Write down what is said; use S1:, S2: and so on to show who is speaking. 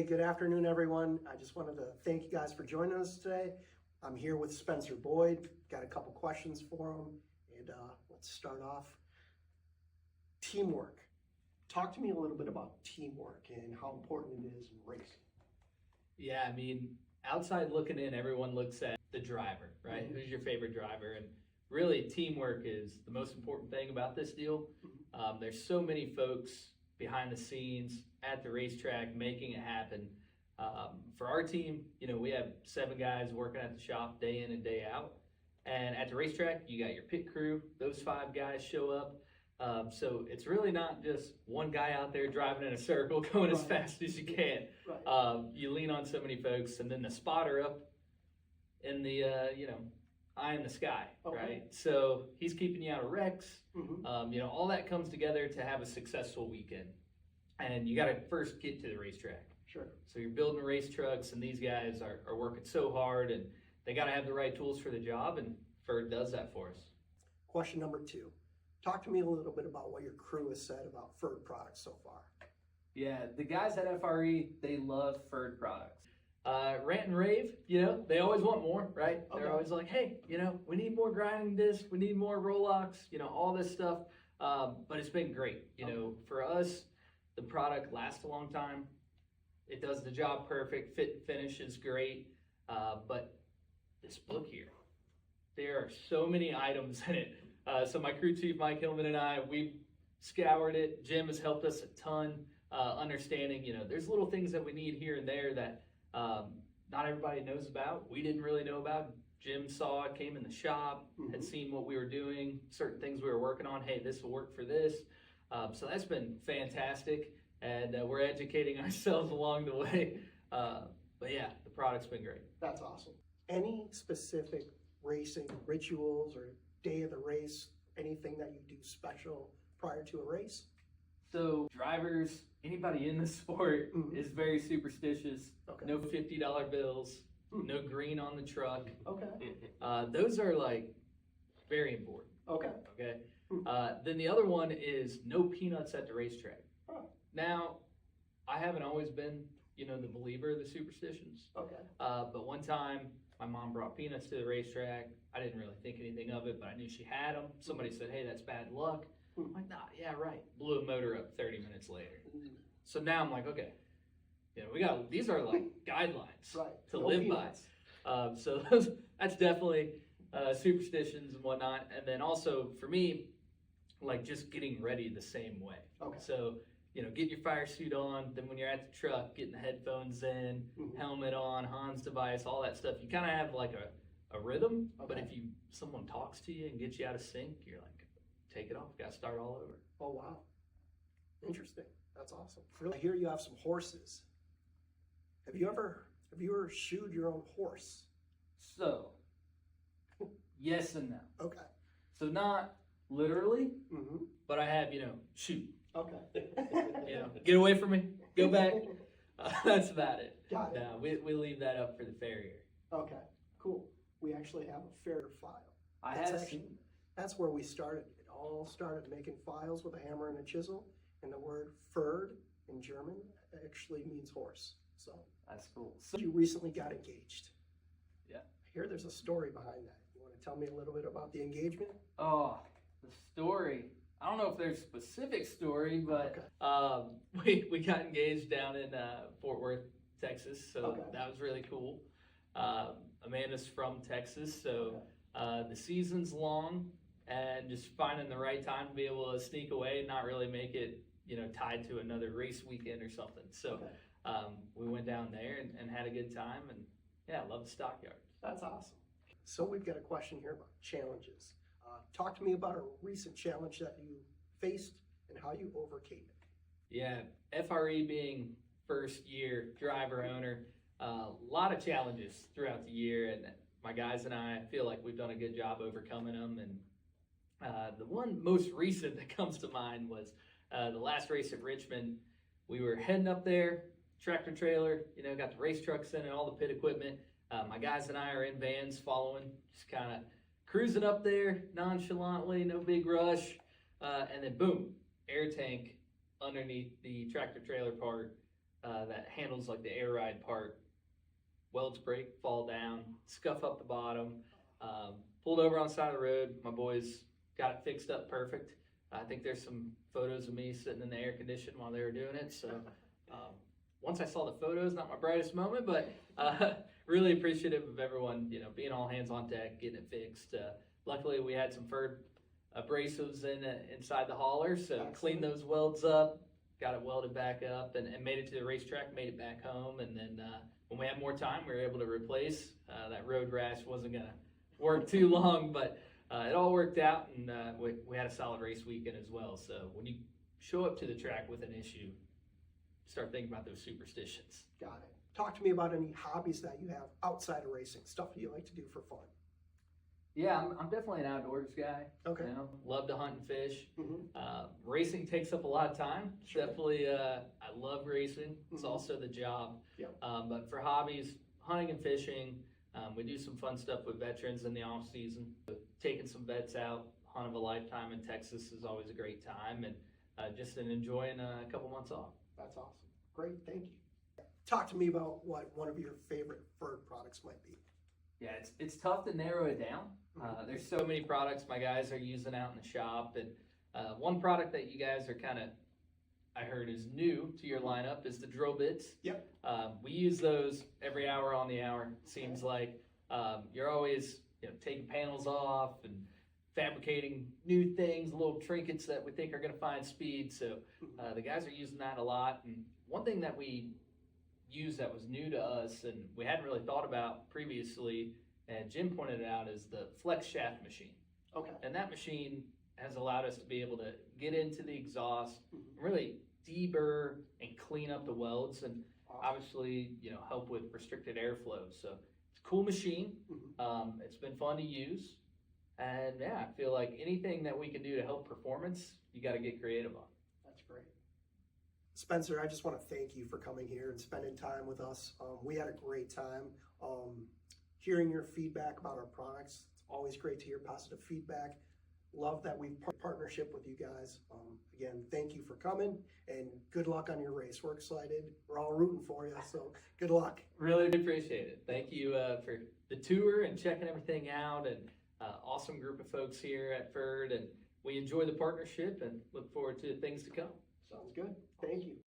S1: good afternoon, everyone. I just wanted to thank you guys for joining us today. I'm here with Spencer Boyd. Got a couple questions for him, and let's start off. Teamwork. Talk to me a little bit about teamwork and how important it is in racing.
S2: Yeah, I mean, outside looking in, everyone looks at the driver, right?
S1: Mm-hmm.
S2: Who's your favorite driver? And really, teamwork is the most important thing about this deal. There's so many folks behind the scenes at the racetrack making it happen. For our team, we have 7 guys working at the shop day in and day out. And at the racetrack, you got your pit crew. Those 5 guys show up. So it's really not just one guy out there driving in a circle going as fast as you can.
S1: Right.
S2: You lean on so many folks, and then the spotter up in the eye in the sky,
S1: Okay.
S2: right? So he's keeping you out of wrecks.
S1: Mm-hmm.
S2: All that comes together to have a successful weekend. And you got to first get to the racetrack.
S1: Sure.
S2: So you're building race trucks, and these guys are working so hard, and they got to have the right tools for the job, and PFERD does that for us.
S1: Question number 2. Talk to me a little bit about what your crew has said about PFERD products so far.
S2: Yeah, the guys at FRE, they love PFERD products. Rant and rave, they always want more, right?
S1: Okay.
S2: They're always like, hey, we need more grinding disc, we need more roll-locks, all this stuff. But it's been great. For us, the product lasts a long time. It does the job perfect. Fit and finish is great. But this book here, there are so many items in it. So my crew chief, Mike Hillman, and I, we've scoured it. Jim has helped us a ton, understanding, there's little things that we need here and there that not everybody knows about. We didn't really know about. Jim saw it, came in the shop, had seen what we were doing, certain things we were working on. Hey, this will work for this. So that's been fantastic, and we're educating ourselves along the way. But yeah, the product's been great.
S1: That's awesome. Any specific racing rituals or day of the race, anything that you do special prior to a race?
S2: So drivers, anybody in the sport is very superstitious.
S1: Okay.
S2: No $50 bills, no green on the truck.
S1: Okay.
S2: Those are like very important.
S1: Okay.
S2: Okay. Then the other one is no peanuts at the racetrack.
S1: Oh.
S2: Now, I haven't always been, the believer of the superstitions.
S1: Okay.
S2: But one time, my mom brought peanuts to the racetrack. I didn't really think anything of it, but I knew she had them. Somebody said, hey, that's bad luck. I'm like, nah, yeah, right. Blew a motor up 30 minutes later. So now I'm like, okay, these are like guidelines to live
S1: peanuts.
S2: by. So that's definitely superstitions and whatnot. And then also for me, like just getting ready the same way.
S1: Okay.
S2: So, get your fire suit on. Then when you're at the truck, getting the headphones in, helmet on, Hans device, all that stuff. You kind of have like a rhythm.
S1: Okay.
S2: But if someone talks to you and gets you out of sync, you're like, take it off. Got to start all over.
S1: Oh, wow. Interesting. That's awesome. I hear you have some horses. Have you ever shoed your own horse?
S2: So, yes and no.
S1: Okay.
S2: So not literally,
S1: Mm-hmm.
S2: but I have, shoot.
S1: Okay.
S2: Get away from me. Go back. That's about it.
S1: Got it.
S2: No, we leave that up for the farrier.
S1: Okay. Cool. We actually have a farrier file.
S2: I
S1: That's
S2: have
S1: actually-
S2: seen.
S1: That's where we started. It all started making files with a hammer and a chisel, and the word PFERD in German actually means horse. So
S2: That's cool. So,
S1: you recently got engaged.
S2: Yeah.
S1: I hear there's a story behind that. You want to tell me a little bit about the engagement?
S2: oh, the story. I don't know if there's a specific story, but we got engaged down in Fort Worth, Texas. So that was really cool. Amanda's from Texas, so the season's long, and just finding the right time to be able to sneak away and not really make it, tied to another race weekend or something. So we went down there and had a good time, and yeah, I love the stockyard.
S1: That's awesome. So we've got a question here about challenges. Talk to me about a recent challenge that you faced and how you overcame it.
S2: Yeah, FRE being first year driver owner, a lot of challenges throughout the year, and my guys and I feel like we've done a good job overcoming them. And the one most recent that comes to mind was the last race at Richmond. We were heading up there, tractor trailer, got the race trucks in and all the pit equipment. My guys and I are in vans following, just kind of cruising up there nonchalantly, no big rush. And then boom, air tank underneath the tractor trailer part that handles like the air ride part. Welds break, fall down, scuff up the bottom. Pulled over on the side of the road. My boys got it fixed up perfect. I think there's some photos of me sitting in the air condition while they were doing it. So once I saw the photos, not my brightest moment, but really appreciative of everyone, being all hands on deck, getting it fixed. Luckily, we had some PFERD abrasives inside the hauler, so
S1: Excellent.
S2: Cleaned those welds up, got it welded back up, and made it to the racetrack, made it back home, and then when we had more time, we were able to replace. That road rash wasn't gonna work too long, but it all worked out, and we had a solid race weekend as well. So when you show up to the track with an issue, start thinking about those superstitions.
S1: Got it. Talk to me about any hobbies that you have outside of racing, stuff that you like to do for fun.
S2: Yeah, I'm definitely an outdoors guy.
S1: Okay.
S2: Love to hunt and fish.
S1: Mm-hmm.
S2: Racing takes up a lot of time.
S1: Sure.
S2: Definitely, I love racing. It's
S1: Mhm.
S2: also the job.
S1: Yep.
S2: But for hobbies, hunting and fishing, we do some fun stuff with veterans in the off season. Taking some vets out, hunt of a lifetime in Texas is always a great time, and just enjoying a couple months off.
S1: That's awesome. Great, thank you. Talk to me about what one of your favorite PFERD products might be.
S2: Yeah, it's tough to narrow it down. There's so many products my guys are using out in the shop, and one product that you guys are I heard is new to your lineup is the drill bits.
S1: Yep.
S2: We use those every hour on the hour. Seems like you're always taking panels off and fabricating new things, little trinkets that we think are going to find speed. So the guys are using that a lot. And one thing that we used that was new to us and we hadn't really thought about previously, and Jim pointed it out, is the flex shaft machine.
S1: Okay.
S2: And that machine has allowed us to be able to get into the exhaust,
S1: Mhm.
S2: really deburr and clean up the welds, and
S1: Awesome.
S2: obviously, help with restricted airflow. So it's a cool machine.
S1: Mhm.
S2: It's been fun to use. And yeah, I feel like anything that we can do to help performance, you got to get creative on.
S1: That's great. Spencer, I just want to thank you for coming here and spending time with us. We had a great time hearing your feedback about our products. It's always great to hear positive feedback. Love that we've partnership with you guys. Again, thank you for coming and good luck on your race. We're excited. We're all rooting for you, so good luck.
S2: Really appreciate it. Thank you for the tour and checking everything out, and awesome group of folks here at PFERD, and we enjoy the partnership and look forward to things to come.
S1: Sounds good. Thank you.